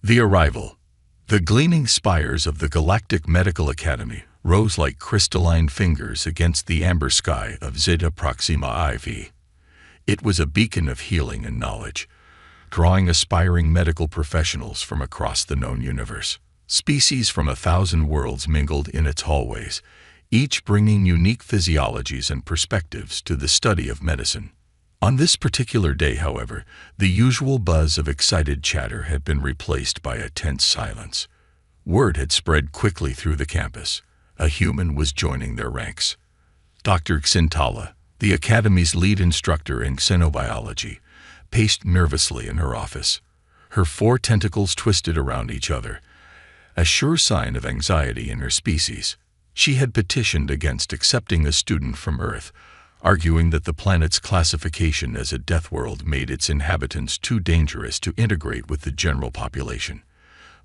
The arrival. The gleaming spires of the Galactic Medical Academy rose like crystalline fingers against the amber sky of Zeta Proxima IV. It was a beacon of healing and knowledge, drawing aspiring medical professionals from across the known universe. Species from 1,000 worlds mingled in its hallways, each bringing unique physiologies and perspectives to the study of medicine. On this particular day, however, the usual buzz of excited chatter had been replaced by a tense silence. Word had spread quickly through the campus. A human was joining their ranks. Dr. Xintala, the Academy's lead instructor in xenobiology, paced nervously in her office. Her 4 tentacles twisted around each other, a sure sign of anxiety in her species. She had petitioned against accepting a student from Earth, arguing that the planet's classification as a death world made its inhabitants too dangerous to integrate with the general population.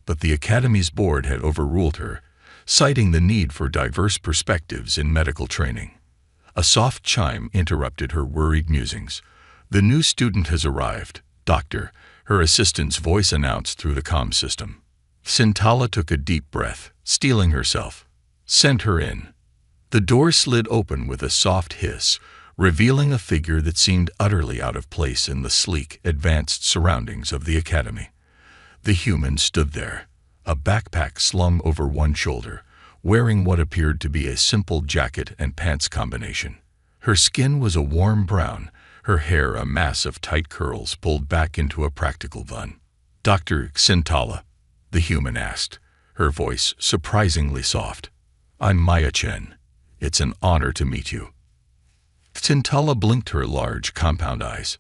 But the Academy's board had overruled her, citing the need for diverse perspectives in medical training. A soft chime interrupted her worried musings. "The new student has arrived, Doctor," her assistant's voice announced through the comm system. Xintala took a deep breath, steeling herself. "Send her in." The door slid open with a soft hiss, revealing a figure that seemed utterly out of place in the sleek, advanced surroundings of the Academy. The human stood there, a backpack slung over one shoulder, wearing what appeared to be a simple jacket and pants combination. Her skin was a warm brown, her hair a mass of tight curls pulled back into a practical bun. "Dr. Xintala?" the human asked, her voice surprisingly soft. "I'm Maya Chen. It's an honor to meet you." Xintala blinked her large, compound eyes.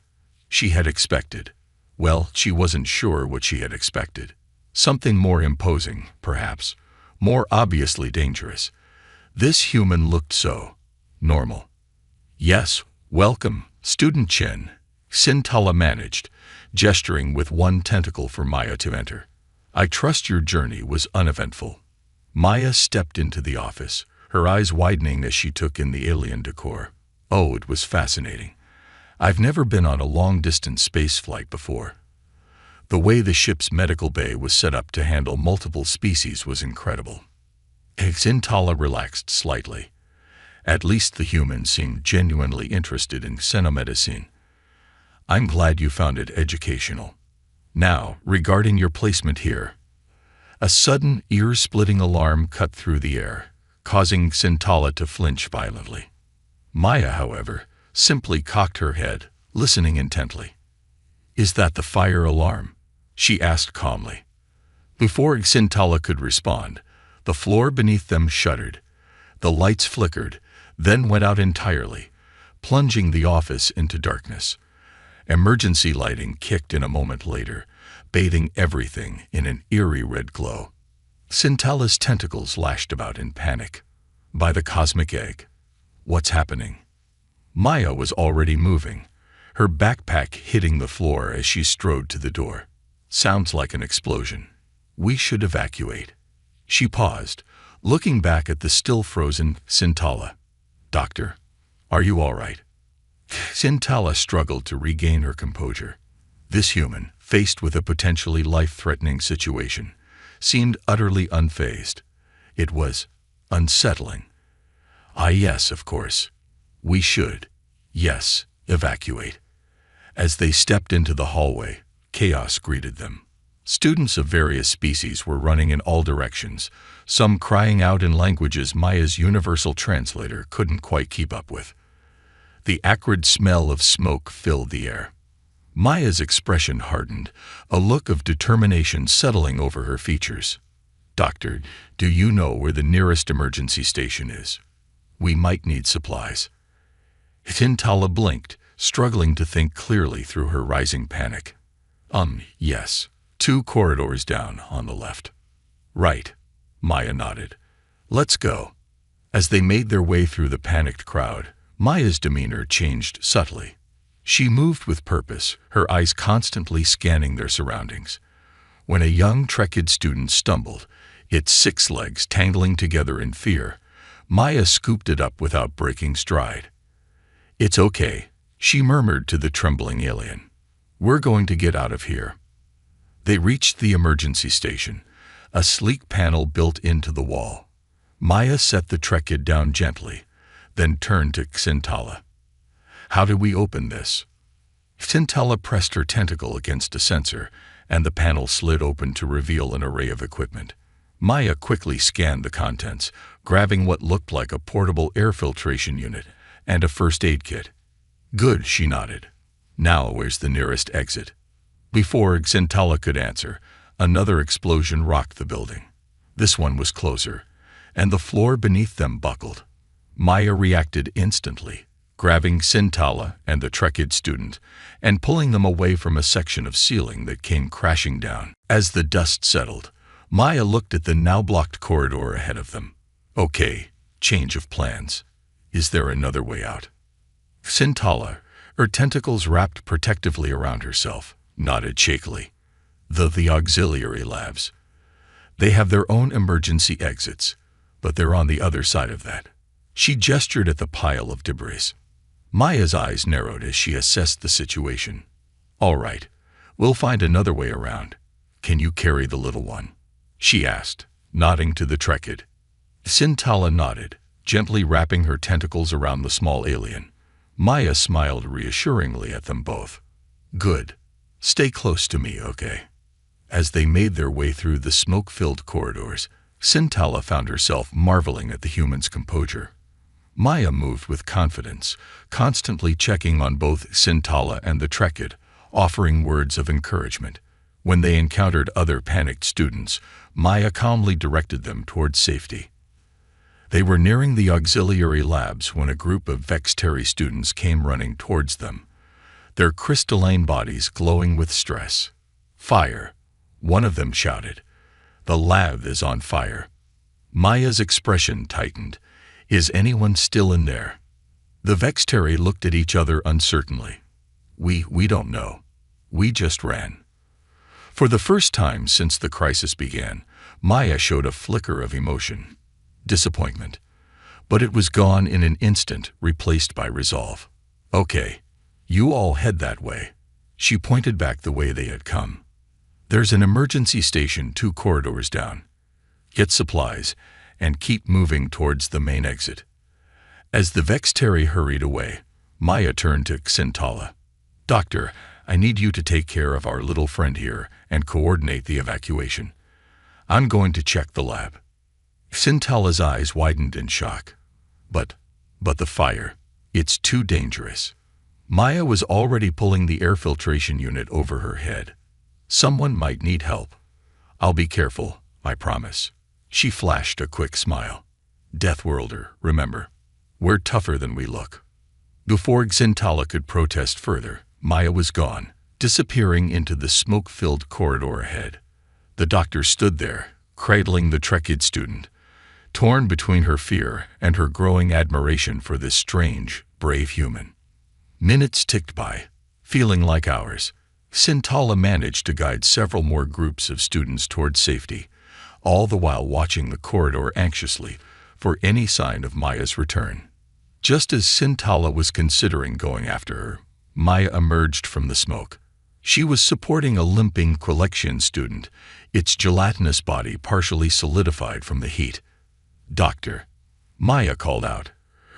She had expected. Well, she wasn't sure what she had expected. Something more imposing, perhaps, more obviously dangerous. This human looked so normal. "Yes, welcome, Student Chen," Xintala managed, gesturing with one tentacle for Maya to enter. "I trust your journey was uneventful." Maya stepped into the office, her eyes widening as she took in the alien decor. Oh, it was fascinating. I've never been on a long-distance space flight before. The way the ship's medical bay was set up to handle multiple species was incredible. Xintala relaxed slightly. At least the human seemed genuinely interested in xenomedicine. "I'm glad you found it educational. Now, regarding your placement here." A sudden, ear-splitting alarm cut through the air, causing Xintala to flinch violently. Maya, however, simply cocked her head, listening intently. "Is that the fire alarm?" she asked calmly. Before Xintala could respond, the floor beneath them shuddered. The lights flickered, then went out entirely, plunging the office into darkness. Emergency lighting kicked in a moment later, bathing everything in an eerie red glow. Xintala's tentacles lashed about in panic. "By the cosmic egg. What's happening?" Maya was already moving, her backpack hitting the floor as she strode to the door. "Sounds like an explosion. We should evacuate." She paused, looking back at the still-frozen Xintala. "Doctor, are you all right?" Xintala struggled to regain her composure. This human, faced with a potentially life-threatening situation, seemed utterly unfazed. It was unsettling. Yes, of course. We should, yes, evacuate." As they stepped into the hallway, chaos greeted them. Students of various species were running in all directions, some crying out in languages Maya's universal translator couldn't quite keep up with. The acrid smell of smoke filled the air. Maya's expression hardened, a look of determination settling over her features. "Doctor, do you know where the nearest emergency station is? We might need supplies." Xintala blinked, struggling to think clearly through her rising panic. Yes. 2 corridors down on the left." "Right," Maya nodded. "Let's go." As they made their way through the panicked crowd, Maya's demeanor changed subtly. She moved with purpose, her eyes constantly scanning their surroundings. When a young Trekid student stumbled, its 6 legs tangling together in fear, Maya scooped it up without breaking stride. "It's okay," she murmured to the trembling alien. "We're going to get out of here." They reached the emergency station, a sleek panel built into the wall. Maya set the Trekid down gently, then turned to Xintala. "How do we open this?" Xintala pressed her tentacle against a sensor, and the panel slid open to reveal an array of equipment. Maya quickly scanned the contents, grabbing what looked like a portable air filtration unit and a first aid kit. "Good," she nodded. "Now where's the nearest exit?" Before Xintala could answer, another explosion rocked the building. This one was closer, and the floor beneath them buckled. Maya reacted instantly, grabbing Xintala and the Trekid student and pulling them away from a section of ceiling that came crashing down. As the dust settled, Maya looked at the now blocked corridor ahead of them. "Okay, change of plans. Is there another way out?" Xintala, her tentacles wrapped protectively around herself, nodded shakily. The auxiliary labs. They have their own emergency exits, but they're on the other side of that. She gestured at the pile of debris. Maya's eyes narrowed as she assessed the situation. "All right, we'll find another way around. Can you carry the little one?" she asked, nodding to the Trekid. Xintala nodded, gently wrapping her tentacles around the small alien. Maya smiled reassuringly at them both. "Good. Stay close to me, okay?" As they made their way through the smoke-filled corridors, Xintala found herself marveling at the human's composure. Maya moved with confidence, constantly checking on both Xintala and the Trekid, offering words of encouragement. When they encountered other panicked students, Maya calmly directed them towards safety. They were nearing the auxiliary labs when a group of Vexteri students came running towards them, their crystalline bodies glowing with stress. "Fire!" one of them shouted. "The lab is on fire." Maya's expression tightened. "Is anyone still in there?" The Vexteri looked at each other uncertainly. We don't know. We just ran." For the first time since the crisis began, Maya showed a flicker of emotion. Disappointment. But it was gone in an instant, replaced by resolve. "Okay, you all head that way." She pointed back the way they had come. "There's an emergency station 2 corridors down. Get supplies and keep moving towards the main exit." As the Vexteri hurried away, Maya turned to Xintala. "Doctor, I need you to take care of our little friend here and coordinate the evacuation. I'm going to check the lab." Xintala's eyes widened in shock. But the fire, it's too dangerous." Maya was already pulling the air filtration unit over her head. "Someone might need help. I'll be careful, I promise." She flashed a quick smile. "Deathworlder, remember, we're tougher than we look." Before Xintala could protest further, Maya was gone, disappearing into the smoke-filled corridor ahead. The doctor stood there, cradling the Trekid student, torn between her fear and her growing admiration for this strange, brave human. Minutes ticked by, feeling like hours. Xintala managed to guide several more groups of students towards safety, all the while watching the corridor anxiously for any sign of Maya's return. Just as Xintala was considering going after her, Maya emerged from the smoke. She was supporting a limping collection student, its gelatinous body partially solidified from the heat. "Doctor," Maya called out,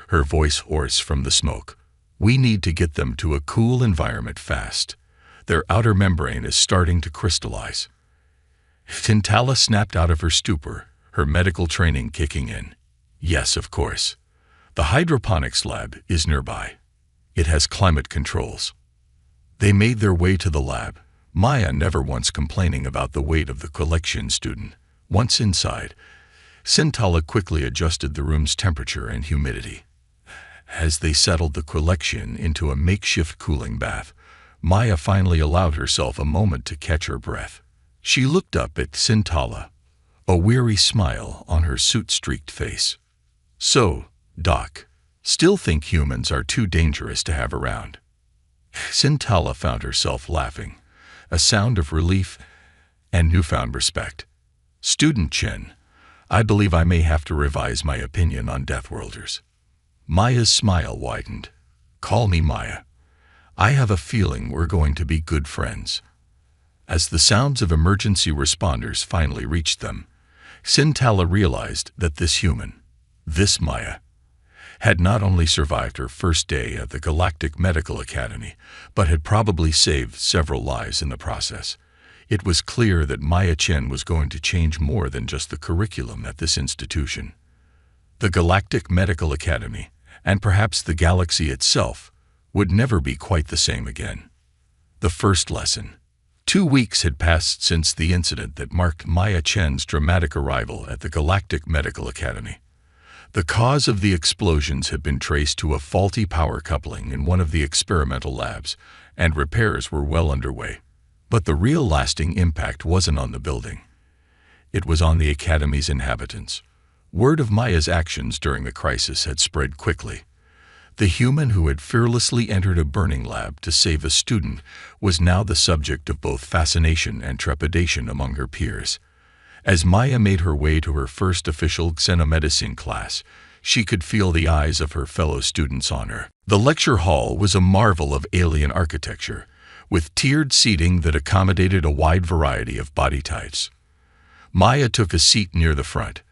her voice hoarse from the smoke. "We need to get them to a cool environment fast. Their outer membrane is starting to crystallize." Xintala snapped out of her stupor, her medical training kicking in. "Yes, of course. The hydroponics lab is nearby. It has climate controls." They made their way to the lab, Maya never once complaining about the weight of the collection student. Once inside, Xintala quickly adjusted the room's temperature and humidity. As they settled the collection into a makeshift cooling bath, Maya finally allowed herself a moment to catch her breath. She looked up at Xintala, a weary smile on her soot-streaked face. "So, Doc, still think humans are too dangerous to have around?" Xintala found herself laughing, a sound of relief and newfound respect. "Student Chen, I believe I may have to revise my opinion on Deathworlders." Maya's smile widened. "Call me Maya. I have a feeling we're going to be good friends." As the sounds of emergency responders finally reached them, Sintala realized that this Maya, had not only survived her first day at the Galactic Medical Academy, but had probably saved several lives in the process. It was clear that Maya Chen was going to change more than just the curriculum at this institution. The Galactic Medical Academy, and perhaps the galaxy itself, would never be quite the same again. The first lesson. 2 weeks had passed since the incident that marked Maya Chen's dramatic arrival at the Galactic Medical Academy. The cause of the explosions had been traced to a faulty power coupling in one of the experimental labs, and repairs were well underway. But the real lasting impact wasn't on the building. It was on the Academy's inhabitants. Word of Maya's actions during the crisis had spread quickly. The human who had fearlessly entered a burning lab to save a student was now the subject of both fascination and trepidation among her peers. As Maya made her way to her first official xenomedicine class, she could feel the eyes of her fellow students on her. The lecture hall was a marvel of alien architecture, with tiered seating that accommodated a wide variety of body types. Maya took a seat near the front,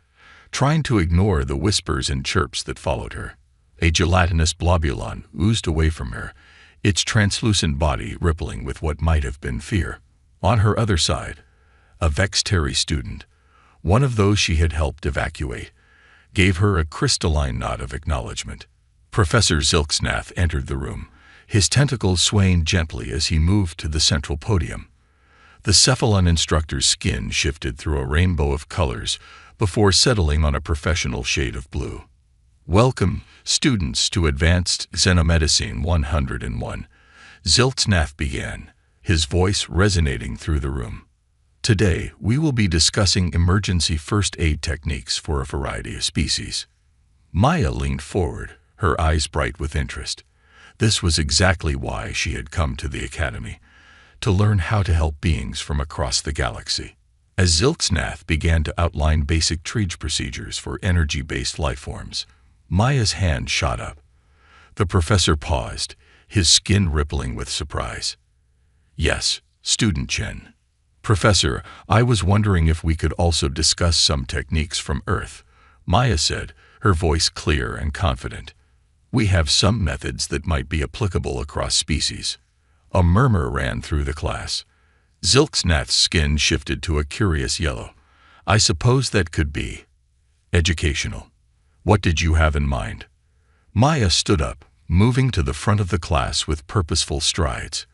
trying to ignore the whispers and chirps that followed her. A gelatinous globulon oozed away from her, its translucent body rippling with what might have been fear. On her other side, a Vexteri student, one of those she had helped evacuate, gave her a crystalline nod of acknowledgement. Professor Zilksnath entered the room, his tentacles swaying gently as he moved to the central podium. The Cephalon instructor's skin shifted through a rainbow of colors before settling on a professional shade of blue. Welcome, students, to Advanced Xenomedicine 101, Zilksnath began, his voice resonating through the room. Today, we will be discussing emergency first aid techniques for a variety of species. Maya leaned forward, her eyes bright with interest. This was exactly why she had come to the Academy, to learn how to help beings from across the galaxy. As Zilksnath began to outline basic triage procedures for energy-based lifeforms, Maya's hand shot up. The professor paused, his skin rippling with surprise. Yes, Student Chen. Professor, I was wondering if we could also discuss some techniques from Earth, Maya said, her voice clear and confident. We have some methods that might be applicable across species. A murmur ran through the class. Zilksnath's skin shifted to a curious yellow. I suppose that could be educational. What did you have in mind? Maya stood up, moving to the front of the class with purposeful strides.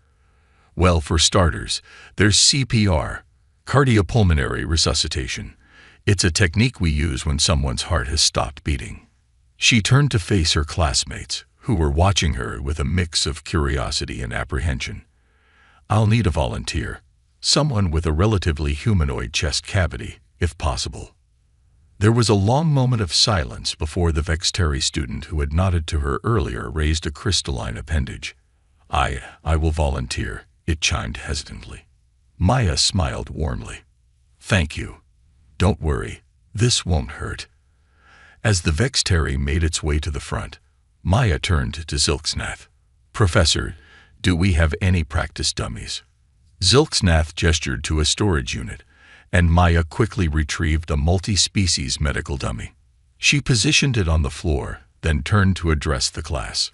Well, for starters, there's CPR, cardiopulmonary resuscitation. It's a technique we use when someone's heart has stopped beating. She turned to face her classmates, who were watching her with a mix of curiosity and apprehension. I'll need a volunteer, someone with a relatively humanoid chest cavity, if possible. There was a long moment of silence before the Vexteri student who had nodded to her earlier raised a crystalline appendage. I will volunteer, it chimed hesitantly. Maya smiled warmly. Thank you. Don't worry, this won't hurt. As the Vexteri made its way to the front, Maya turned to Zilksnath. Professor, do we have any practice dummies? Zilksnath gestured to a storage unit, and Maya quickly retrieved a multi-species medical dummy. She positioned it on the floor, then turned to address the class.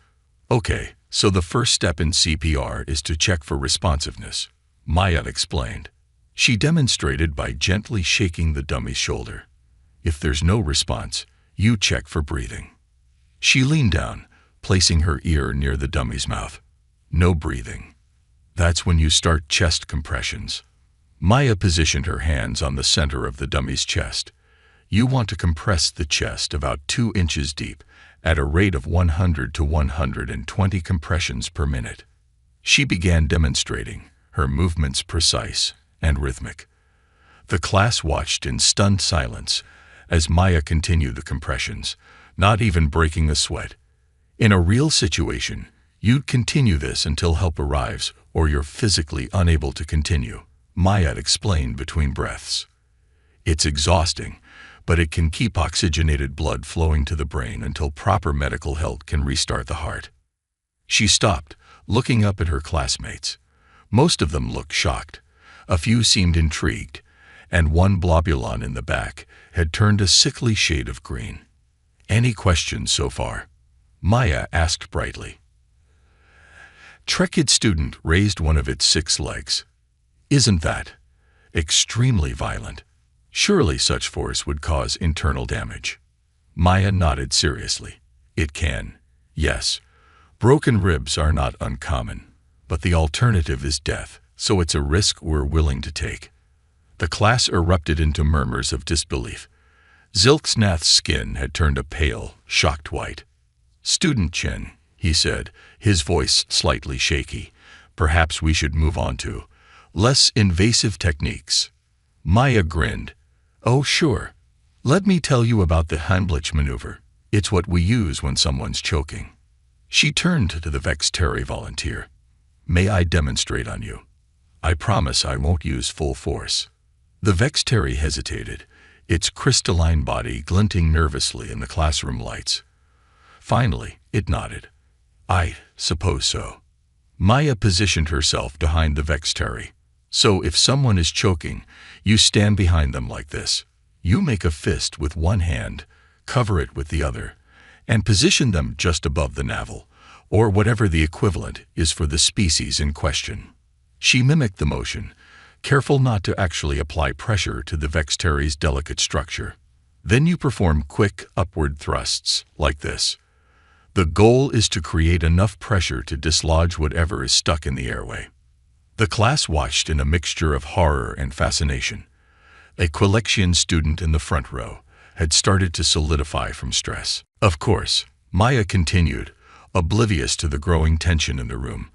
Okay, so the first step in CPR is to check for responsiveness, Maya explained. She demonstrated by gently shaking the dummy's shoulder. If there's no response, you check for breathing. She leaned down, placing her ear near the dummy's mouth. No breathing. That's when you start chest compressions. Maya positioned her hands on the center of the dummy's chest. You want to compress the chest about 2 inches deep at a rate of 100 to 120 compressions per minute. She began demonstrating, her movements precise and rhythmic. The class watched in stunned silence as Maya continued the compressions, not even breaking a sweat. In a real situation, you'd continue this until help arrives or you're physically unable to continue, Maya explained between breaths. It's exhausting, but it can keep oxygenated blood flowing to the brain until proper medical help can restart the heart. She stopped, looking up at her classmates. Most of them looked shocked. A few seemed intrigued, and one blobulon in the back had turned a sickly shade of green. "Any questions so far?" Maya asked brightly. Trekid student raised one of its 6 legs. "Isn't that extremely violent? Surely such force would cause internal damage." Maya nodded seriously. "It can, yes. Broken ribs are not uncommon, but the alternative is death, so it's a risk we're willing to take." The class erupted into murmurs of disbelief. Zilksnath's skin had turned a pale, shocked white. "Student Chen," he said, his voice slightly shaky, "perhaps we should move on to less invasive techniques." Maya grinned. "Oh, sure. Let me tell you about the Heimlich maneuver. It's what we use when someone's choking." She turned to the Vexteri volunteer. "May I demonstrate on you? I promise I won't use full force." The Vexteri hesitated, its crystalline body glinting nervously in the classroom lights. Finally, it nodded. "I suppose so." Maya positioned herself behind the Vexteri. "So if someone is choking, you stand behind them like this. You make a fist with one hand, cover it with the other, and position them just above the navel, or whatever the equivalent is for the species in question." She mimicked the motion, careful not to actually apply pressure to the Vexteri's delicate structure. Then you perform quick upward thrusts, like this. The goal is to create enough pressure to dislodge whatever is stuck in the airway. The class watched in a mixture of horror and fascination. A Quillexian student in the front row had started to solidify from stress. "Of course," Maya continued, oblivious to the growing tension in the room,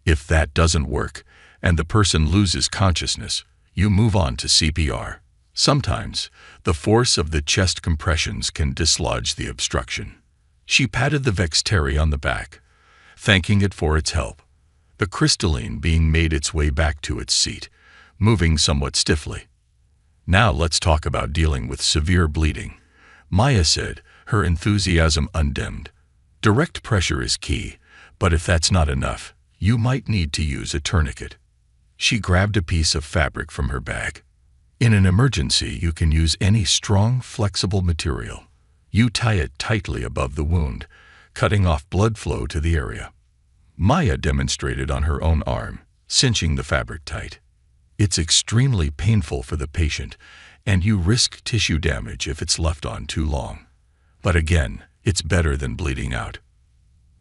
"if that doesn't work, and the person loses consciousness, you move on to CPR. Sometimes, the force of the chest compressions can dislodge the obstruction." She patted the Vexteri on the back, thanking it for its help. The crystalline being made its way back to its seat, moving somewhat stiffly. "Now let's talk about dealing with severe bleeding," Maya said, her enthusiasm undimmed. "Direct pressure is key, but if that's not enough, you might need to use a tourniquet." She grabbed a piece of fabric from her bag. "In an emergency, you can use any strong, flexible material. You tie it tightly above the wound, cutting off blood flow to the area." Maya demonstrated on her own arm, cinching the fabric tight. "It's extremely painful for the patient, and you risk tissue damage if it's left on too long. But again, it's better than bleeding out."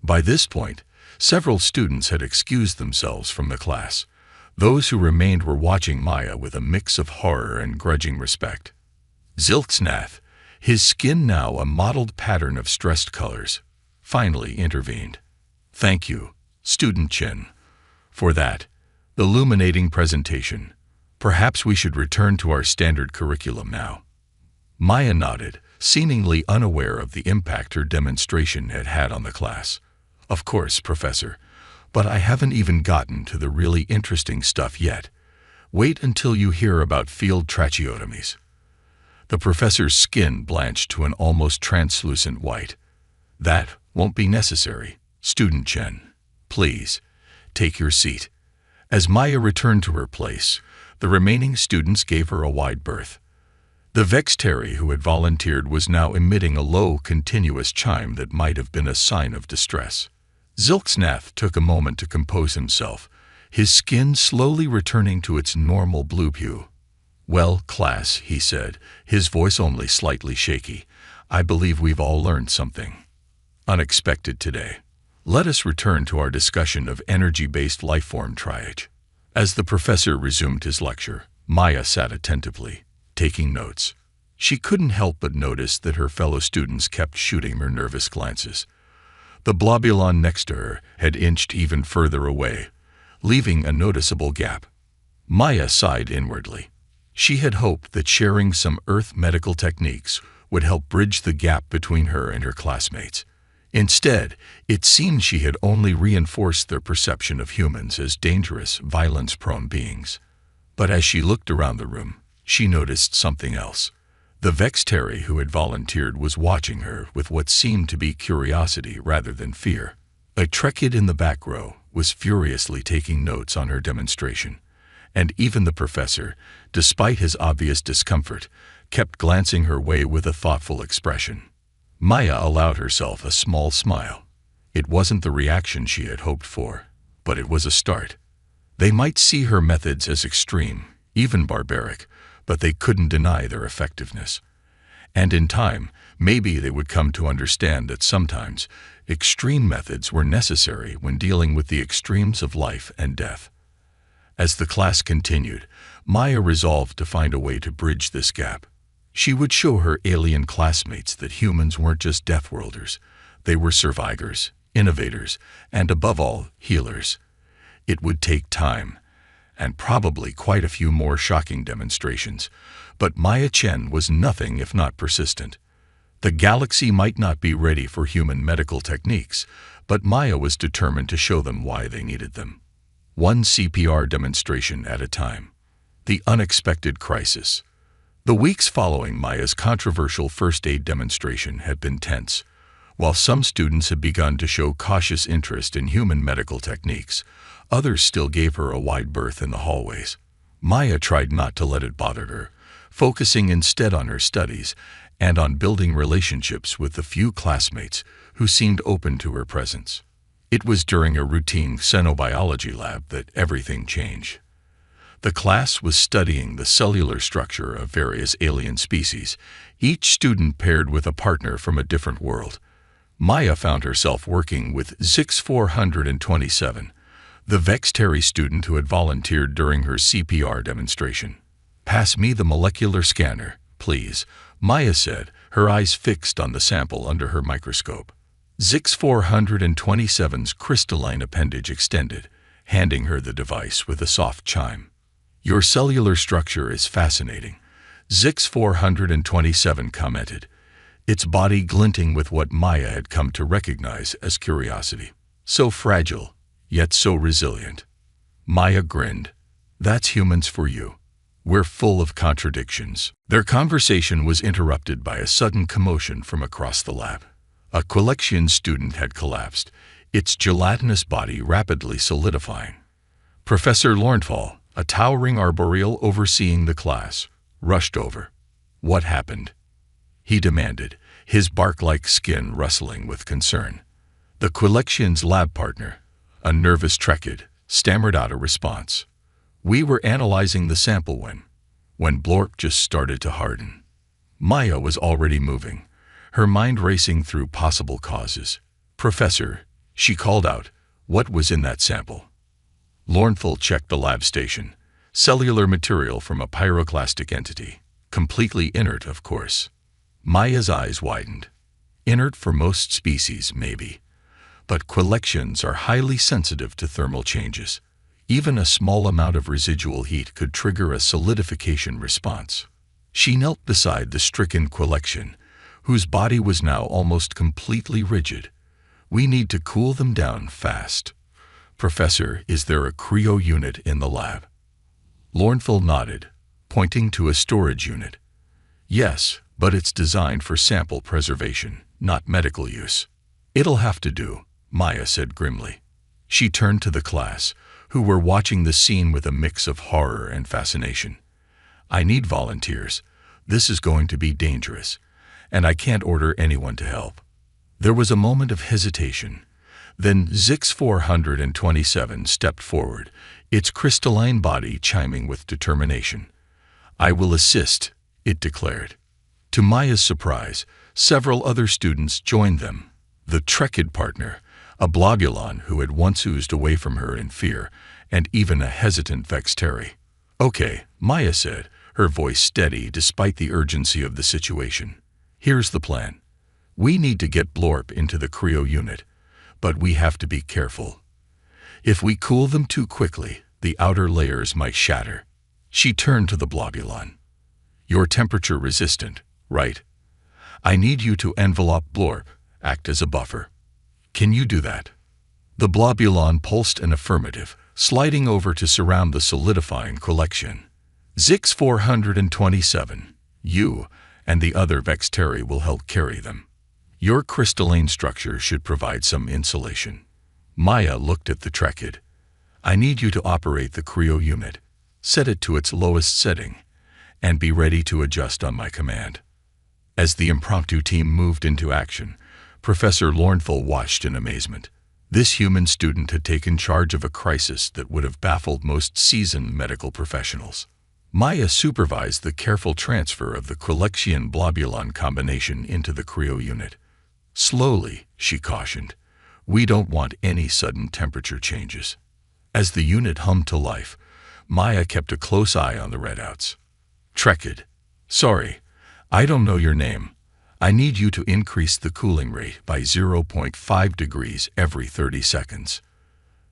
By this point, several students had excused themselves from the class. Those who remained were watching Maya with a mix of horror and grudging respect. Zilksnath, his skin now a mottled pattern of stressed colors, finally intervened. "Thank you, Student Chen, for that illuminating presentation. Perhaps we should return to our standard curriculum now." Maya nodded, seemingly unaware of the impact her demonstration had had on the class. "Of course, Professor, but I haven't even gotten to the really interesting stuff yet. Wait until you hear about field tracheotomies." The professor's skin blanched to an almost translucent white. "That won't be necessary, Student Chen. Please, take your seat." As Maya returned to her place, the remaining students gave her a wide berth. The Vexteri who had volunteered was now emitting a low, continuous chime that might have been a sign of distress. Zilksnath took a moment to compose himself, his skin slowly returning to its normal blue hue. "Well, class," he said, his voice only slightly shaky, "I believe we've all learned something unexpected today. Let us return to our discussion of energy-based lifeform triage." As the professor resumed his lecture, Maya sat attentively, taking notes. She couldn't help but notice that her fellow students kept shooting her nervous glances. The blobulon next to her had inched even further away, leaving a noticeable gap. Maya sighed inwardly. She had hoped that sharing some Earth medical techniques would help bridge the gap between her and her classmates. Instead, it seemed she had only reinforced their perception of humans as dangerous, violence-prone beings. But as she looked around the room, she noticed something else. The Vexteri who had volunteered was watching her with what seemed to be curiosity rather than fear. A Trekid in the back row was furiously taking notes on her demonstration, And even the professor, despite his obvious discomfort, kept glancing her way with a thoughtful expression. Maya allowed herself a small smile. It wasn't the reaction she had hoped for, but it was a start. They might see her methods as extreme, even barbaric, but they couldn't deny their effectiveness. And in time, maybe they would come to understand that sometimes extreme methods were necessary when dealing with the extremes of life and death. As the class continued, Maya resolved to find a way to bridge this gap. She would show her alien classmates that humans weren't just Deathworlders. They were survivors, innovators, and above all, healers. It would take time, and probably quite a few more shocking demonstrations, but Maya Chen was nothing if not persistent. The galaxy might not be ready for human medical techniques, but Maya was determined to show them why they needed them. One CPR demonstration at a time. The unexpected crisis. The weeks following Maya's controversial first aid demonstration had been tense. While some students had begun to show cautious interest in human medical techniques, others still gave her a wide berth in the hallways. Maya tried not to let it bother her, focusing instead on her studies and on building relationships with the few classmates who seemed open to her presence. It was during a routine xenobiology lab that everything changed. The class was studying the cellular structure of various alien species, each student paired with a partner from a different world. Maya found herself working with Zix-427, the Vexteri student who had volunteered during her CPR demonstration. "Pass me the molecular scanner, please," Maya said, her eyes fixed on the sample under her microscope. Zix-427's crystalline appendage extended, handing her the device with a soft chime. "Your cellular structure is fascinating," Zix-427 commented, its body glinting with what Maya had come to recognize as curiosity. "So fragile, yet so resilient." Maya grinned. "That's humans for you. We're full of contradictions." Their conversation was interrupted by a sudden commotion from across the lab. A collection student had collapsed, its gelatinous body rapidly solidifying. Professor Lornfall, a towering arboreal overseeing the class, rushed over. "What happened?" he demanded, his bark-like skin rustling with concern. The collection's lab partner, a nervous Trekid, stammered out a response. "We were analyzing the sample when Blorp just started to harden." Maya was already moving, her mind racing through possible causes. "Professor," she called out, "what was in that sample?" Lornfall checked the lab station. Cellular material from a pyroclastic entity. Completely inert, of course. Maya's eyes widened. Inert for most species, maybe. But collections are highly sensitive to thermal changes. Even a small amount of residual heat could trigger a solidification response. She knelt beside the stricken collection, whose body was now almost completely rigid. "We need to cool them down fast. Professor, is there a cryo unit in the lab?" Lornfall nodded, pointing to a storage unit. "Yes, but it's designed for sample preservation, not medical use." "It'll have to do," Maya said grimly. She turned to the class, who were watching the scene with a mix of horror and fascination. "I need volunteers. This is going to be dangerous, and I can't order anyone to help." There was a moment of hesitation. Then Zix-427 stepped forward, its crystalline body chiming with determination. "I will assist," it declared. To Maya's surprise, several other students joined them. The Trekid partner, a Blobulon who had once oozed away from her in fear, and even a hesitant Vexteri. "Okay," Maya said, her voice steady despite the urgency of the situation. "Here's the plan. We need to get Blorp into the cryo unit, but we have to be careful. If we cool them too quickly, the outer layers might shatter." She turned to the Blobulon. "You're temperature resistant, right? I need you to envelop Blorp, act as a buffer. Can you do that?" The Blobulon pulsed an affirmative, sliding over to surround the solidifying collection. "Zix-427, you and the other Vexteri will help carry them. Your crystalline structure should provide some insulation." Maya looked at the Trekid. "I need you to operate the cryo unit. Set it to its lowest setting, and be ready to adjust on my command. As the impromptu team moved into action, Professor Lornful watched in amazement. This human student had taken charge of a crisis that would have baffled most seasoned medical professionals. Maya supervised the careful transfer of the Quillexian-Blobulon combination into the cryo unit. Slowly, she cautioned. We don't want any sudden temperature changes. As the unit hummed to life, Maya kept a close eye on the readouts. Trekid. Sorry, I don't know your name. I need you to increase the cooling rate by 0.5 degrees every 30 seconds.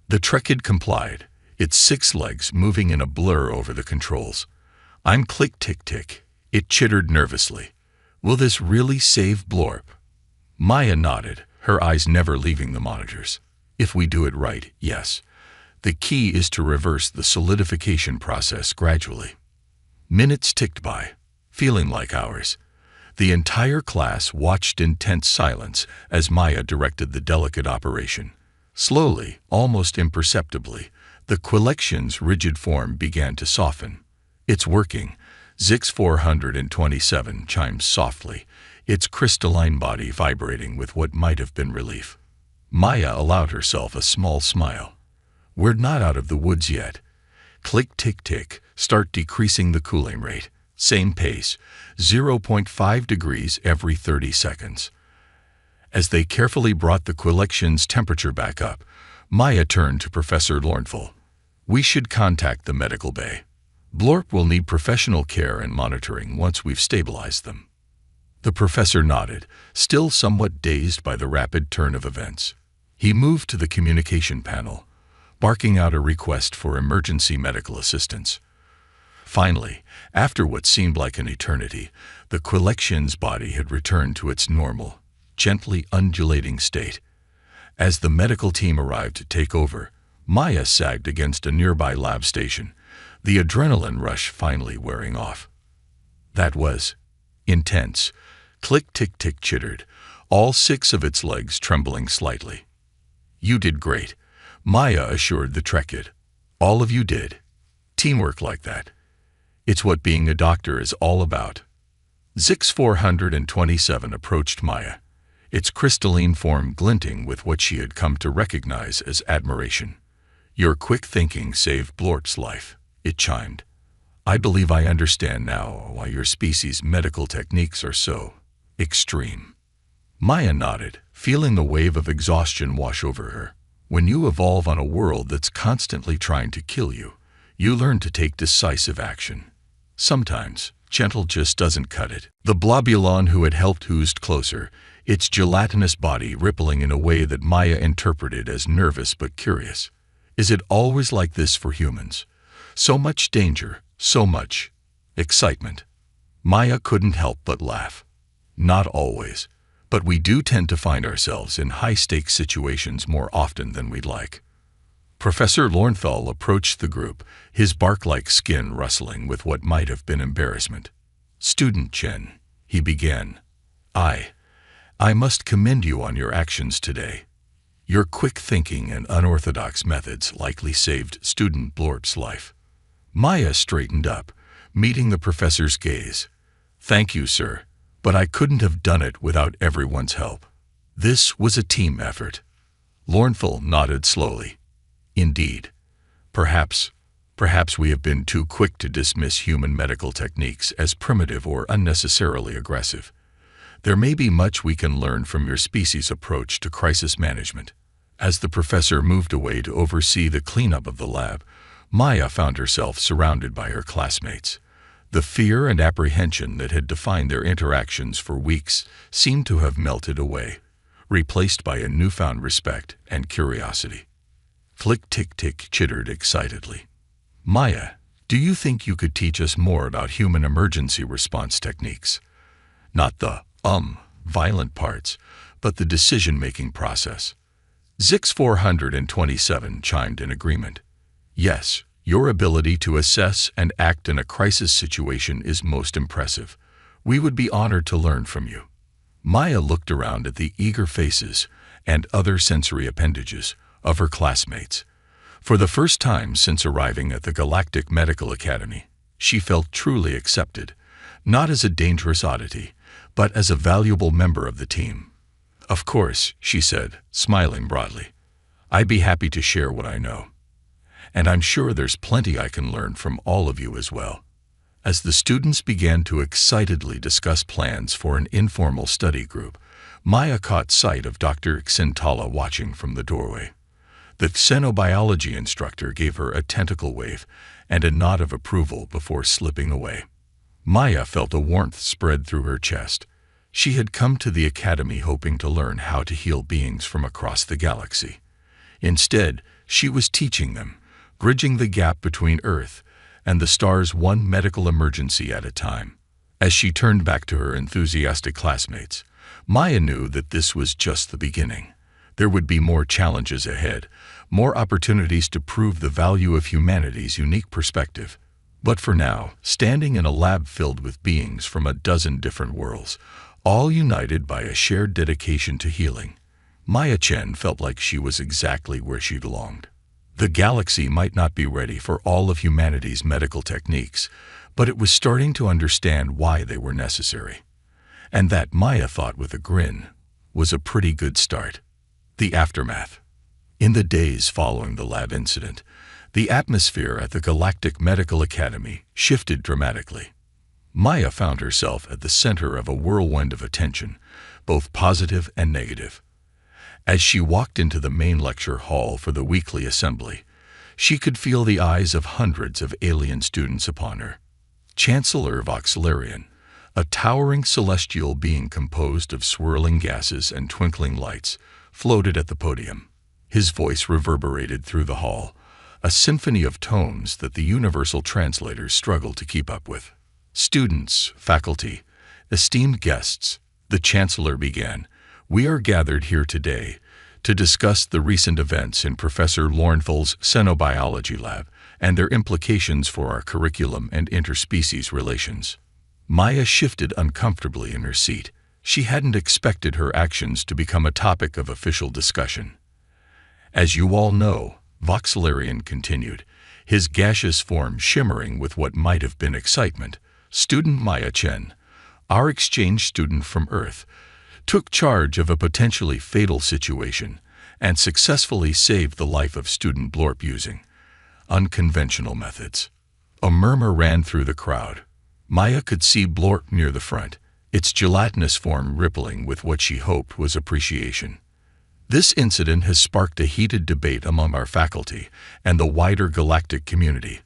The Trekid complied, its 6 legs moving in a blur over the controls. I'm click-tick-tick. It chittered nervously. Will this really save Blorp? Maya nodded, her eyes never leaving the monitors. If we do it right, yes. The key is to reverse the solidification process gradually. Minutes ticked by, feeling like hours. The entire class watched in tense silence as Maya directed the delicate operation. Slowly, almost imperceptibly, the Quillexian's rigid form began to soften. It's working. Zix 427 chimed softly, its crystalline body vibrating with what might have been relief. Maya allowed herself a small smile. We're not out of the woods yet. Click-tick-tick, start decreasing the cooling rate. Same pace, 0.5 degrees every 30 seconds. As they carefully brought the Quillexian's temperature back up, Maya turned to Professor Lornful. We should contact the medical bay. Blorp will need professional care and monitoring once we've stabilized them. The professor nodded, still somewhat dazed by the rapid turn of events. He moved to the communication panel, barking out a request for emergency medical assistance. Finally, after what seemed like an eternity, the Quillexian's body had returned to its normal, gently undulating state. As the medical team arrived to take over, Maya sagged against a nearby lab station, the adrenaline rush finally wearing off. That was intense. Click-tick-tick chittered, all 6 of its legs trembling slightly. You did great, Maya assured the Trekid. All of you did. Teamwork like that. It's what being a doctor is all about. Zix 427 approached Maya, its crystalline form glinting with what she had come to recognize as admiration. Your quick thinking saved Blorp's life, it chimed. I believe I understand now why your species' medical techniques are so extreme. Maya nodded, feeling the wave of exhaustion wash over her. When you evolve on a world that's constantly trying to kill you, you learn to take decisive action. Sometimes, gentle just doesn't cut it. The Blobulon who had helped oozed closer, its gelatinous body rippling in a way that Maya interpreted as nervous but curious. Is it always like this for humans? So much danger, so much excitement. Maya couldn't help but laugh. Not always, but we do tend to find ourselves in high-stakes situations more often than we'd like. Professor Lornthal approached the group, his bark-like skin rustling with what might have been embarrassment. Student Chen, he began. I must commend you on your actions today. Your quick thinking and unorthodox methods likely saved student Blorp's life. Maya straightened up, meeting the professor's gaze. Thank you, sir, but I couldn't have done it without everyone's help. This was a team effort. Lornful nodded slowly. Indeed. Perhaps we have been too quick to dismiss human medical techniques as primitive or unnecessarily aggressive. There may be much we can learn from your species' approach to crisis management. As the professor moved away to oversee the cleanup of the lab, Maya found herself surrounded by her classmates. The fear and apprehension that had defined their interactions for weeks seemed to have melted away, replaced by a newfound respect and curiosity. Click-tick-tick chittered excitedly. Maya, do you think you could teach us more about human emergency response techniques? Not the, violent parts, but the decision-making process. Zix 427 chimed in agreement. Yes, your ability to assess and act in a crisis situation is most impressive. We would be honored to learn from you. Maya looked around at the eager faces and other sensory appendages of her classmates. For the first time since arriving at the Galactic Medical Academy, she felt truly accepted, not as a dangerous oddity, but as a valuable member of the team. "Of course," she said, smiling broadly. "I'd be happy to share what I know. And I'm sure there's plenty I can learn from all of you as well." As the students began to excitedly discuss plans for an informal study group, Maya caught sight of Dr. Xintala watching from the doorway. The xenobiology instructor gave her a tentacle wave and a nod of approval before slipping away. Maya felt a warmth spread through her chest. She had come to the academy hoping to learn how to heal beings from across the galaxy. Instead, she was teaching them, bridging the gap between Earth and the stars one medical emergency at a time. As she turned back to her enthusiastic classmates, Maya knew that this was just the beginning. There would be more challenges ahead, more opportunities to prove the value of humanity's unique perspective. But for now, standing in a lab filled with beings from a dozen different worlds, all united by a shared dedication to healing, Maya Chen felt like she was exactly where she belonged. The galaxy might not be ready for all of humanity's medical techniques, but it was starting to understand why they were necessary. And that, Maya thought with a grin, was a pretty good start. The aftermath. In the days following the lab incident, the atmosphere at the Galactic Medical Academy shifted dramatically. Maya found herself at the center of a whirlwind of attention, both positive and negative. As she walked into the main lecture hall for the weekly assembly, she could feel the eyes of hundreds of alien students upon her. Chancellor Voxelarian, a towering celestial being composed of swirling gases and twinkling lights, floated at the podium. His voice reverberated through the hall, a symphony of tones that the universal translators struggled to keep up with. "Students, faculty, esteemed guests," the Chancellor began, "we are gathered here today to discuss the recent events in Professor Lornfell's Xenobiology Lab and their implications for our curriculum and interspecies relations." Maya shifted uncomfortably in her seat. She hadn't expected her actions to become a topic of official discussion. "As you all know," Voxelarian continued, his gaseous form shimmering with what might have been excitement, "Student Maya Chen, our exchange student from Earth, took charge of a potentially fatal situation and successfully saved the life of student Blorp using unconventional methods." A murmur ran through the crowd. Maya could see Blorp near the front, its gelatinous form rippling with what she hoped was appreciation. "This incident has sparked a heated debate among our faculty and the wider galactic community,"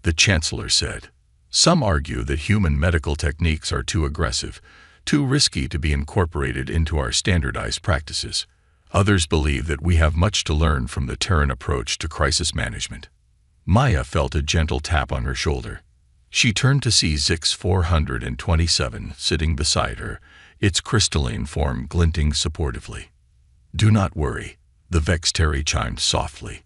the Chancellor said. "Some argue that human medical techniques are too aggressive, too risky to be incorporated into our standardized practices. Others believe that we have much to learn from the Terran approach to crisis management." Maya felt a gentle tap on her shoulder. She turned to see Zix 427 sitting beside her, its crystalline form glinting supportively. "Do not worry," the Vextari chimed softly.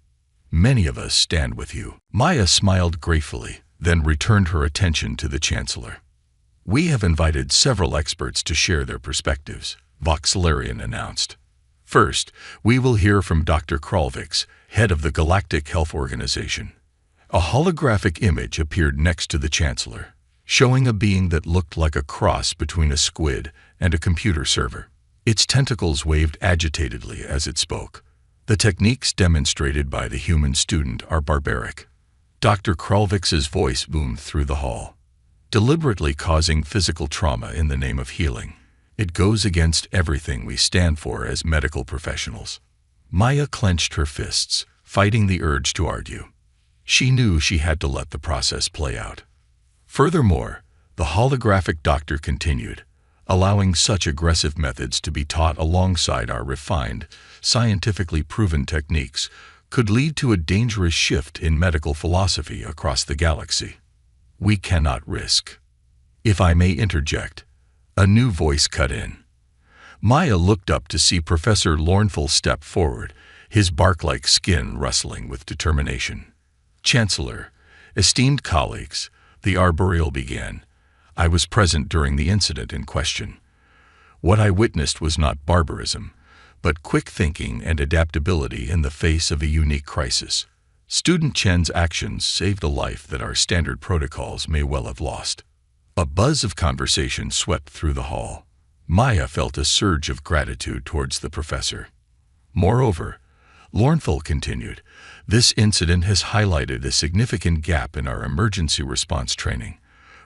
"Many of us stand with you." Maya smiled gratefully, then returned her attention to the Chancellor. "We have invited several experts to share their perspectives," Voxelarian announced. "First, we will hear from Dr. Kralvix, head of the Galactic Health Organization." A holographic image appeared next to the Chancellor, showing a being that looked like a cross between a squid and a computer server. Its tentacles waved agitatedly as it spoke. "The techniques demonstrated by the human student are barbaric." Dr. Kralvix's voice boomed through the hall. "Deliberately causing physical trauma in the name of healing. It goes against everything we stand for as medical professionals." Maya clenched her fists, fighting the urge to argue. She knew she had to let the process play out. Furthermore, the holographic doctor continued, "Allowing such aggressive methods to be taught alongside our refined, scientifically proven techniques could lead to a dangerous shift in medical philosophy across the galaxy. We cannot risk." "If I may interject," a new voice cut in. Maya looked up to see Professor Lornfell step forward, his bark-like skin rustling with determination. "Chancellor, esteemed colleagues," the arboreal began, "I was present during the incident in question. What I witnessed was not barbarism, but quick thinking and adaptability in the face of a unique crisis. Student Chen's actions saved a life that our standard protocols may well have lost. A buzz of conversation swept through the hall. Maya felt a surge of gratitude towards the professor. Moreover, Lornthal continued, this incident has highlighted a significant gap in our emergency response training.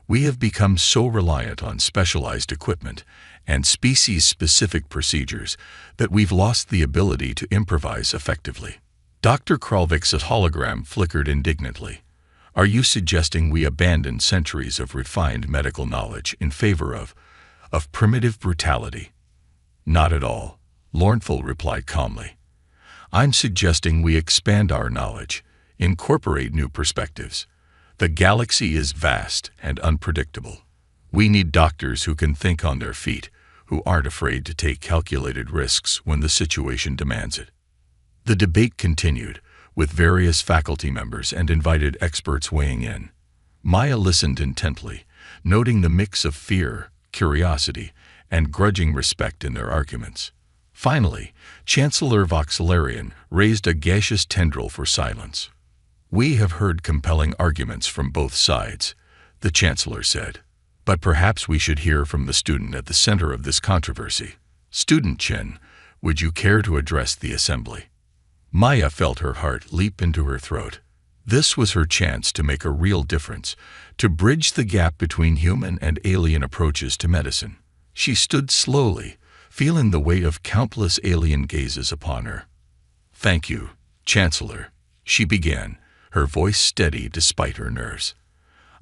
We have become so reliant on specialized equipment and species-specific procedures that we've lost the ability to improvise effectively. Dr. Kralvik's hologram flickered indignantly. Are you suggesting we abandon centuries of refined medical knowledge in favor of primitive brutality? Not at all, Lornthal replied calmly. I'm suggesting we expand our knowledge, incorporate new perspectives. The galaxy is vast and unpredictable. We need doctors who can think on their feet, who aren't afraid to take calculated risks when the situation demands it. The debate continued, with various faculty members and invited experts weighing in. Maya listened intently, noting the mix of fear, curiosity, and grudging respect in their arguments. Finally, Chancellor Voxelarian raised a gaseous tendril for silence. We have heard compelling arguments from both sides, the Chancellor said. But perhaps we should hear from the student at the center of this controversy. Student Chen, would you care to address the assembly? Maya felt her heart leap into her throat. This was her chance to make a real difference, to bridge the gap between human and alien approaches to medicine. She stood slowly, feeling the weight of countless alien gazes upon her. Thank you, Chancellor, she began, her voice steady despite her nerves.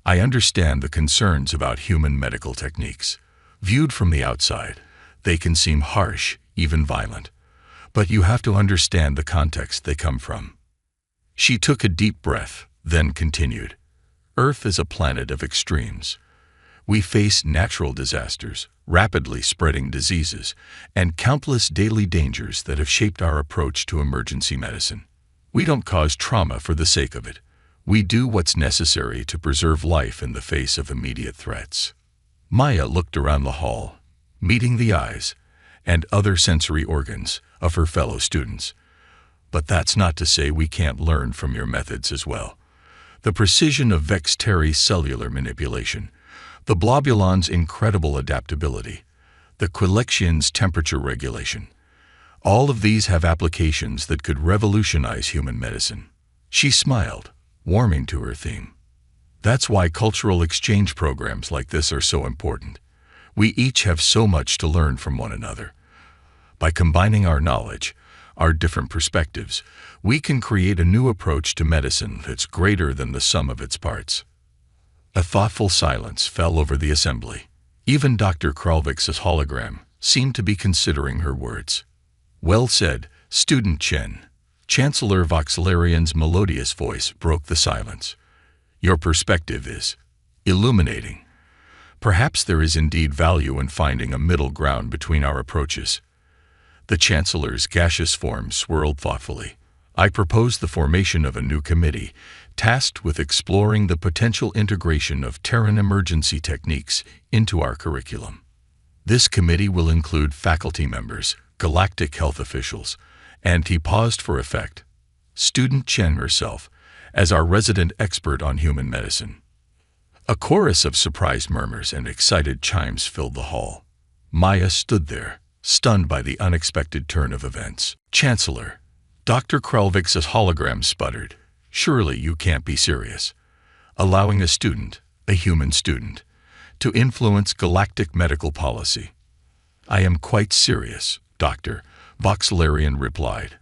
I understand the concerns about human medical techniques. Viewed from the outside, they can seem harsh, even violent. But you have to understand the context they come from. She took a deep breath, then continued. Earth is a planet of extremes. We face natural disasters, rapidly spreading diseases, and countless daily dangers that have shaped our approach to emergency medicine. We don't cause trauma for the sake of it. We do what's necessary to preserve life in the face of immediate threats. Maya looked around the hall, meeting the eyes and other sensory organs of her fellow students. But that's not to say we can't learn from your methods as well. The precision of Vexteri's cellular manipulation, the Blobulon's incredible adaptability, the Quilexian's temperature regulation. All of these have applications that could revolutionize human medicine. She smiled, warming to her theme. That's why cultural exchange programs like this are so important. We each have so much to learn from one another. By combining our knowledge, our different perspectives, we can create a new approach to medicine that's greater than the sum of its parts. A thoughtful silence fell over the assembly. Even Dr. Kralvik's hologram seemed to be considering her words. Well said, Student Chen. Chancellor Voxelarian's melodious voice broke the silence. Your perspective is illuminating. Perhaps there is indeed value in finding a middle ground between our approaches. The Chancellor's gaseous form swirled thoughtfully. I propose the formation of a new committee, tasked with exploring the potential integration of Terran emergency techniques into our curriculum. This committee will include faculty members, galactic health officials, and he paused for effect, Student Chen herself, as our resident expert on human medicine. A chorus of surprised murmurs and excited chimes filled the hall. Maya stood there, stunned by the unexpected turn of events. Chancellor, Dr. Kralvik's hologram sputtered. Surely you can't be serious. Allowing a student, a human student, to influence galactic medical policy. I am quite serious, Doctor, Voxelarian replied,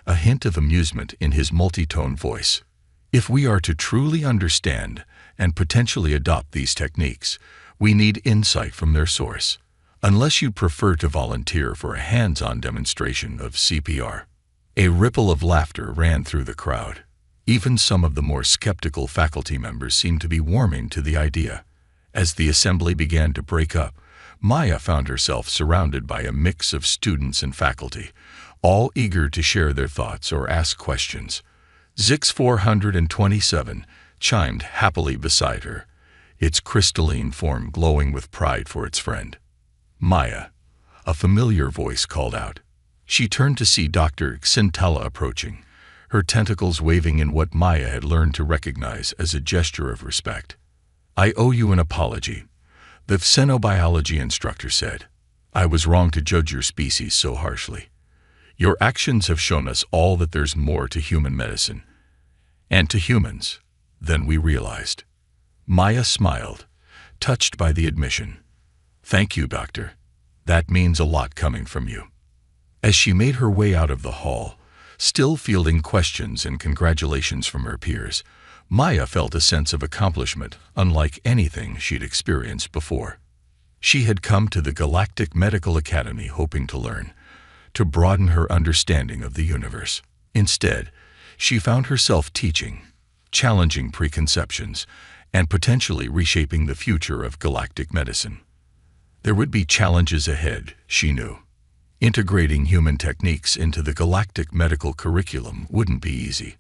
a hint of amusement in his multi-tone voice. If we are to truly understand and potentially adopt these techniques, we need insight from their source. Unless you'd prefer to volunteer for a hands-on demonstration of CPR. A ripple of laughter ran through the crowd. Even some of the more skeptical faculty members seemed to be warming to the idea. As the assembly began to break up, Maya found herself surrounded by a mix of students and faculty, all eager to share their thoughts or ask questions. Zix 427 chimed happily beside her, its crystalline form glowing with pride for its friend. Maya, a familiar voice called out. She turned to see Dr. Xintella approaching, her tentacles waving in what Maya had learned to recognize as a gesture of respect. "I owe you an apology," the xenobiology instructor said. "I was wrong to judge your species so harshly. Your actions have shown us all that there's more to human medicine, and to humans, than we realized." Maya smiled, touched by the admission. "Thank you, Doctor. That means a lot coming from you." As she made her way out of the hall, still fielding questions and congratulations from her peers, Maya felt a sense of accomplishment unlike anything she'd experienced before. She had come to the Galactic Medical Academy hoping to learn, to broaden her understanding of the universe. Instead, she found herself teaching, challenging preconceptions, and potentially reshaping the future of galactic medicine. There would be challenges ahead, she knew. Integrating human techniques into the galactic medical curriculum wouldn't be easy.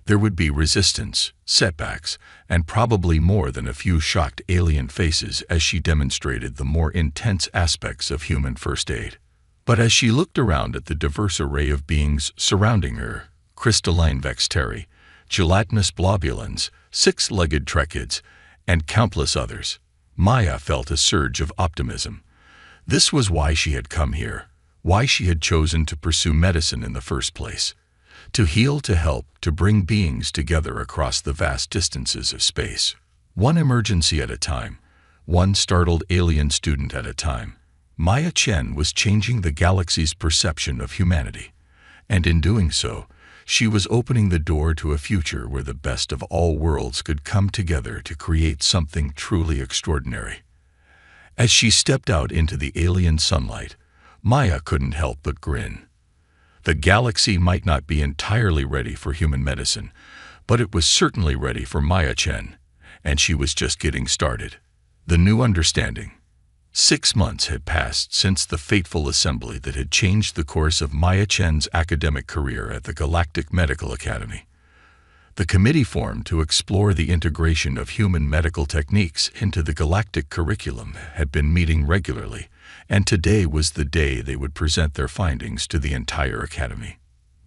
There would be resistance, setbacks, and probably more than a few shocked alien faces as she demonstrated the more intense aspects of human first aid. But as she looked around at the diverse array of beings surrounding her, crystalline vexteri, gelatinous blobulins, six-legged trekids, and countless others, Maya felt a surge of optimism. This was why she had come here, why she had chosen to pursue medicine in the first place. To heal, to help, to bring beings together across the vast distances of space. One emergency at a time, one startled alien student at a time, Maya Chen was changing the galaxy's perception of humanity. And in doing so, she was opening the door to a future where the best of all worlds could come together to create something truly extraordinary. As she stepped out into the alien sunlight, Maya couldn't help but grin. The galaxy might not be entirely ready for human medicine, but it was certainly ready for Maya Chen, and she was just getting started. The new understanding. 6 months had passed since the fateful assembly that had changed the course of Maya Chen's academic career at the Galactic Medical Academy. The committee formed to explore the integration of human medical techniques into the galactic curriculum had been meeting regularly, and today was the day they would present their findings to the entire academy.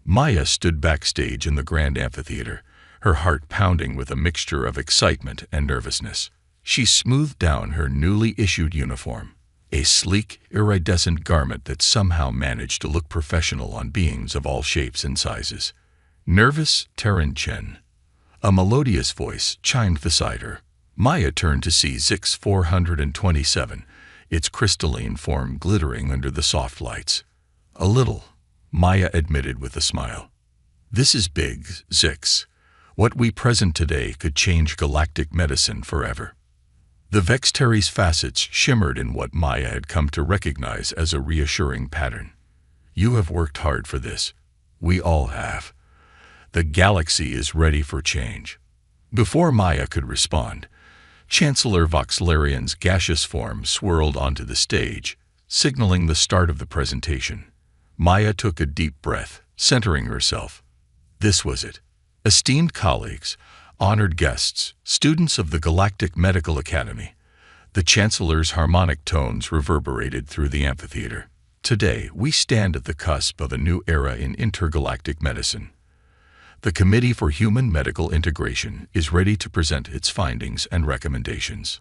Maya stood backstage in the grand amphitheater, her heart pounding with a mixture of excitement and nervousness. She smoothed down her newly issued uniform, a sleek, iridescent garment that somehow managed to look professional on beings of all shapes and sizes. "Nervous, Terran Chen." A melodious voice chimed beside her. Maya turned to see Zix 427, its crystalline form glittering under the soft lights. "A little," Maya admitted with a smile. "This is big, Zix. What we present today could change galactic medicine forever." The vexteri's facets shimmered in what Maya had come to recognize as a reassuring pattern. "You have worked hard for this. We all have. The galaxy is ready for change." Before Maya could respond, Chancellor Voxlarian's gaseous form swirled onto the stage, signaling the start of the presentation. Maya took a deep breath, centering herself. This was it. Esteemed colleagues, honored guests, students of the Galactic Medical Academy. The Chancellor's harmonic tones reverberated through the amphitheater. Today, we stand at the cusp of a new era in intergalactic medicine. The Committee for Human Medical Integration is ready to present its findings and recommendations.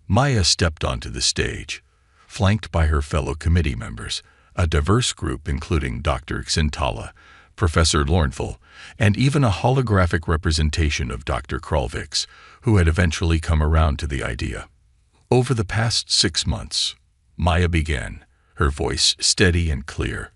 Maya stepped onto the stage, flanked by her fellow committee members, a diverse group including Dr. Xintala, Professor Lornthal, and even a holographic representation of Dr. Kralvix, who had eventually come around to the idea. Over the past 6 months, Maya began, her voice steady and clear.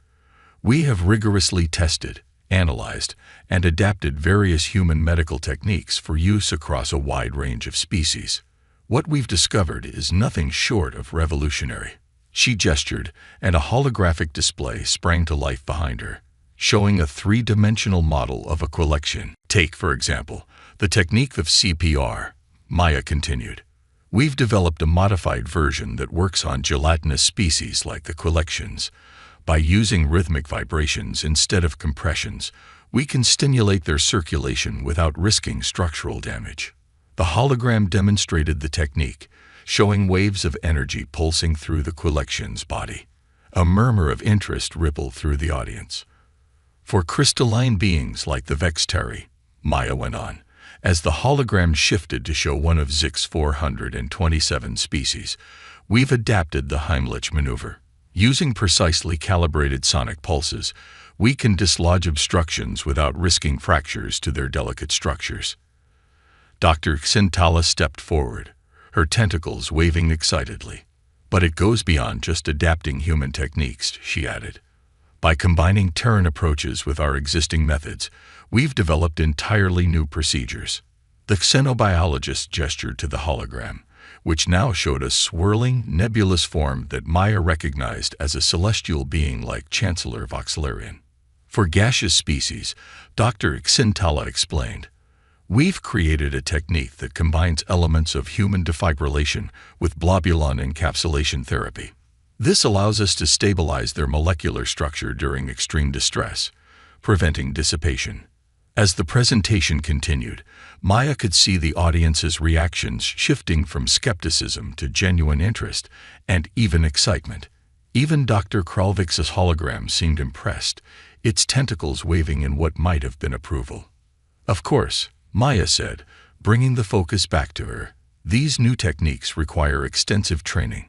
We have rigorously tested, analyzed, and adapted various human medical techniques for use across a wide range of species. What we've discovered is nothing short of revolutionary. She gestured, and a holographic display sprang to life behind her, showing a 3-dimensional model of a collection. Take, for example, the technique of CPR, Maya continued. We've developed a modified version that works on gelatinous species like the collections. By using rhythmic vibrations instead of compressions, we can stimulate their circulation without risking structural damage. The hologram demonstrated the technique, showing waves of energy pulsing through the collection's body. A murmur of interest rippled through the audience. For crystalline beings like the Vextari, Maya went on, as the hologram shifted to show one of Zix's 427 species, we've adapted the Heimlich maneuver. Using precisely calibrated sonic pulses, we can dislodge obstructions without risking fractures to their delicate structures. Dr. Xintala stepped forward, her tentacles waving excitedly. But it goes beyond just adapting human techniques, she added. By combining Terran approaches with our existing methods, we've developed entirely new procedures. The xenobiologist gestured to the hologram, which now showed a swirling, nebulous form that Maya recognized as a celestial being like Chancellor Voxlarian. For gaseous species, Dr. Xintala explained, we've created a technique that combines elements of human defibrillation with globulin encapsulation therapy. This allows us to stabilize their molecular structure during extreme distress, preventing dissipation. As the presentation continued, Maya could see the audience's reactions shifting from skepticism to genuine interest and even excitement. Even Dr. Kralvik's hologram seemed impressed, its tentacles waving in what might have been approval. Of course, Maya said, bringing the focus back to her, these new techniques require extensive training.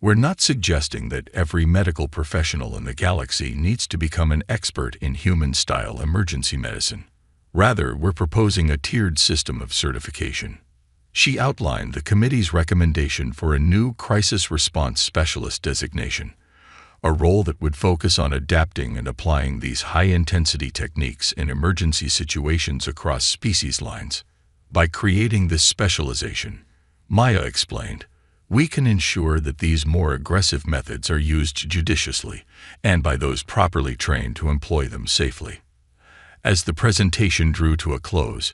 We're not suggesting that every medical professional in the galaxy needs to become an expert in human-style emergency medicine. Rather, we're proposing a tiered system of certification. She outlined the committee's recommendation for a new crisis response specialist designation, a role that would focus on adapting and applying these high-intensity techniques in emergency situations across species lines. By creating this specialization, Maya explained, we can ensure that these more aggressive methods are used judiciously and by those properly trained to employ them safely. As the presentation drew to a close,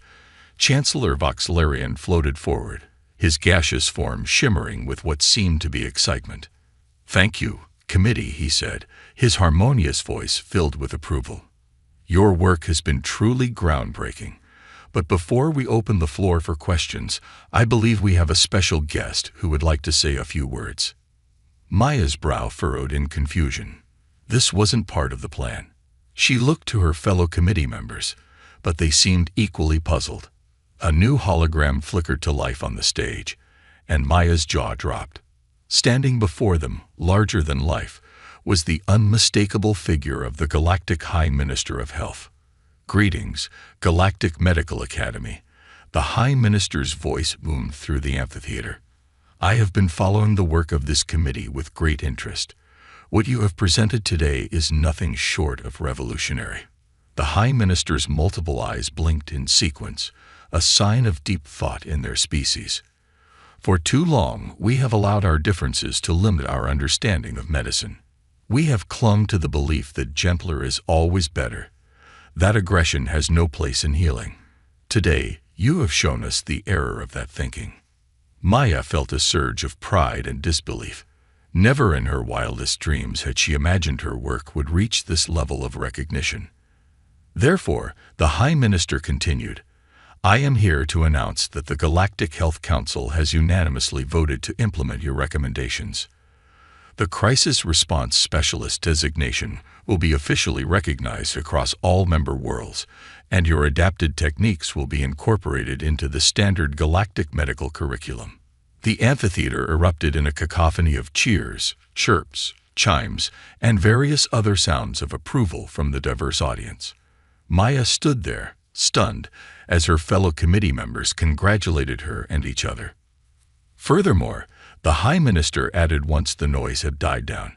Chancellor Voxlarian floated forward, his gaseous form shimmering with what seemed to be excitement. Thank you, committee, he said, his harmonious voice filled with approval. Your work has been truly groundbreaking. But before we open the floor for questions, I believe we have a special guest who would like to say a few words. Maya's brow furrowed in confusion. This wasn't part of the plan. She looked to her fellow committee members, but they seemed equally puzzled. A new hologram flickered to life on the stage, and Maya's jaw dropped. Standing before them, larger than life, was the unmistakable figure of the Galactic High Minister of Health. Greetings, Galactic Medical Academy. The High Minister's voice boomed through the amphitheater. I have been following the work of this committee with great interest. What you have presented today is nothing short of revolutionary. The High Minister's multiple eyes blinked in sequence, a sign of deep thought in their species. For too long, we have allowed our differences to limit our understanding of medicine. We have clung to the belief that gentler is always better. That aggression has no place in healing. Today, you have shown us the error of that thinking. Maya felt a surge of pride and disbelief. Never in her wildest dreams had she imagined her work would reach this level of recognition. Therefore, the High Minister continued, I am here to announce that the Galactic Health Council has unanimously voted to implement your recommendations. The Crisis Response Specialist designation will be officially recognized across all member worlds, and your adapted techniques will be incorporated into the standard galactic medical curriculum. The amphitheater erupted in a cacophony of cheers, chirps, chimes, and various other sounds of approval from the diverse audience. Maya stood there, stunned, as her fellow committee members congratulated her and each other. Furthermore, the High Minister added once the noise had died down,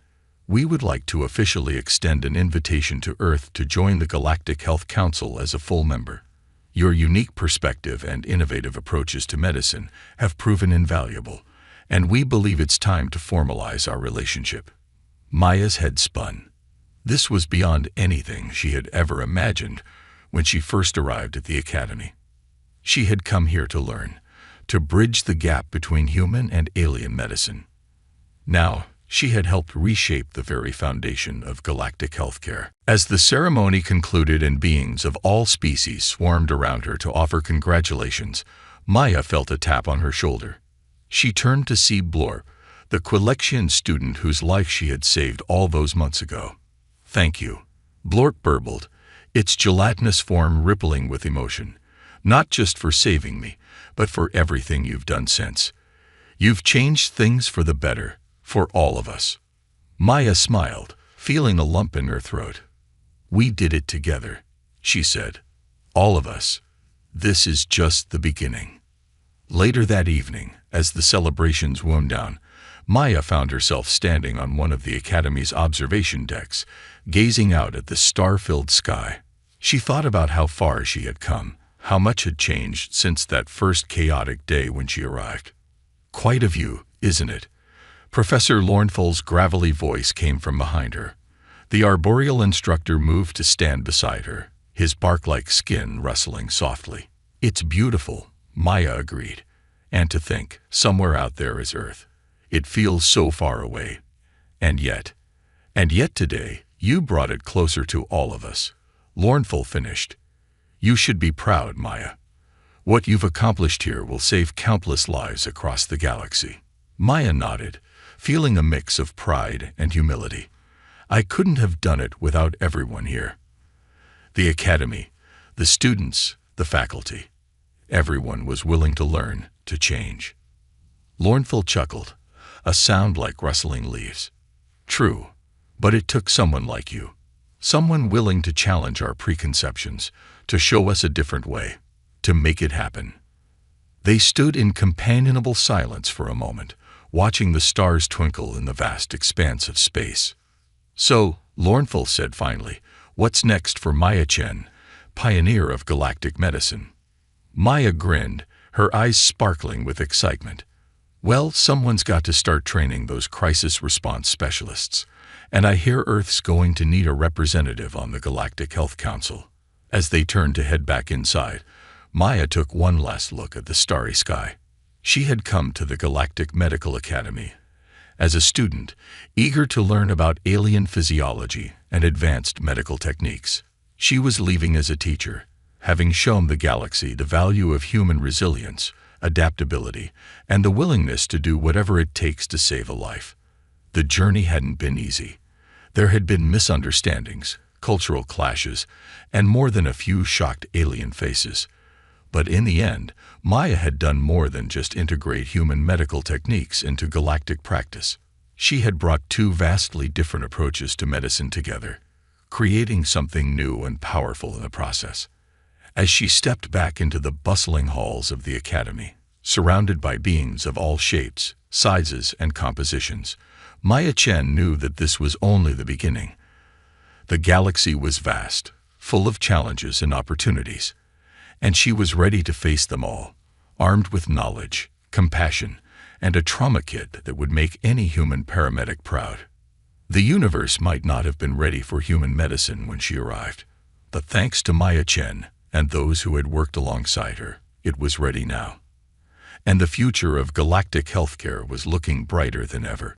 we would like to officially extend an invitation to Earth to join the Galactic Health Council as a full member. Your unique perspective and innovative approaches to medicine have proven invaluable, and we believe it's time to formalize our relationship. Maya's head spun. This was beyond anything she had ever imagined when she first arrived at the Academy. She had come here to learn, to bridge the gap between human and alien medicine. Now, she had helped reshape the very foundation of galactic healthcare. As the ceremony concluded and beings of all species swarmed around her to offer congratulations, Maya felt a tap on her shoulder. She turned to see Blorp, the Quillexian student whose life she had saved all those months ago. Thank you, Blorp burbled, its gelatinous form rippling with emotion, not just for saving me, but for everything you've done since. You've changed things for the better, for all of us. Maya smiled, feeling a lump in her throat. We did it together, she said. All of us. This is just the beginning. Later that evening, as the celebrations wound down, Maya found herself standing on one of the Academy's observation decks, gazing out at the star-filled sky. She thought about how far she had come, how much had changed since that first chaotic day when she arrived. Quite a view, isn't it? Professor Lornful's gravelly voice came from behind her. The arboreal instructor moved to stand beside her, his bark-like skin rustling softly. It's beautiful, Maya agreed. And to think, somewhere out there is Earth. It feels so far away. And yet today, you brought it closer to all of us. Lornful finished. You should be proud, Maya. What you've accomplished here will save countless lives across the galaxy. Maya nodded, feeling a mix of pride and humility. I couldn't have done it without everyone here. The Academy, the students, the faculty. Everyone was willing to learn, to change. Lornful chuckled, a sound like rustling leaves. True, but it took someone like you. Someone willing to challenge our preconceptions, to show us a different way, to make it happen. They stood in companionable silence for a moment, watching the stars twinkle in the vast expanse of space. So, Lornful said finally, what's next for Maya Chen, pioneer of galactic medicine? Maya grinned, her eyes sparkling with excitement. Well, someone's got to start training those crisis response specialists, and I hear Earth's going to need a representative on the Galactic Health Council. As they turned to head back inside, Maya took one last look at the starry sky. She had come to the Galactic Medical Academy as a student, eager to learn about alien physiology and advanced medical techniques. She was leaving as a teacher, having shown the galaxy the value of human resilience, adaptability, and the willingness to do whatever it takes to save a life. The journey hadn't been easy. There had been misunderstandings, cultural clashes, and more than a few shocked alien faces. But in the end, Maya had done more than just integrate human medical techniques into galactic practice. She had brought two vastly different approaches to medicine together, creating something new and powerful in the process. As she stepped back into the bustling halls of the Academy, surrounded by beings of all shapes, sizes, and compositions, Maya Chen knew that this was only the beginning. The galaxy was vast, full of challenges and opportunities, and she was ready to face them all, armed with knowledge, compassion, and a trauma kit that would make any human paramedic proud. The universe might not have been ready for human medicine when she arrived, but thanks to Maya Chen and those who had worked alongside her, it was ready now. And the future of galactic healthcare was looking brighter than ever.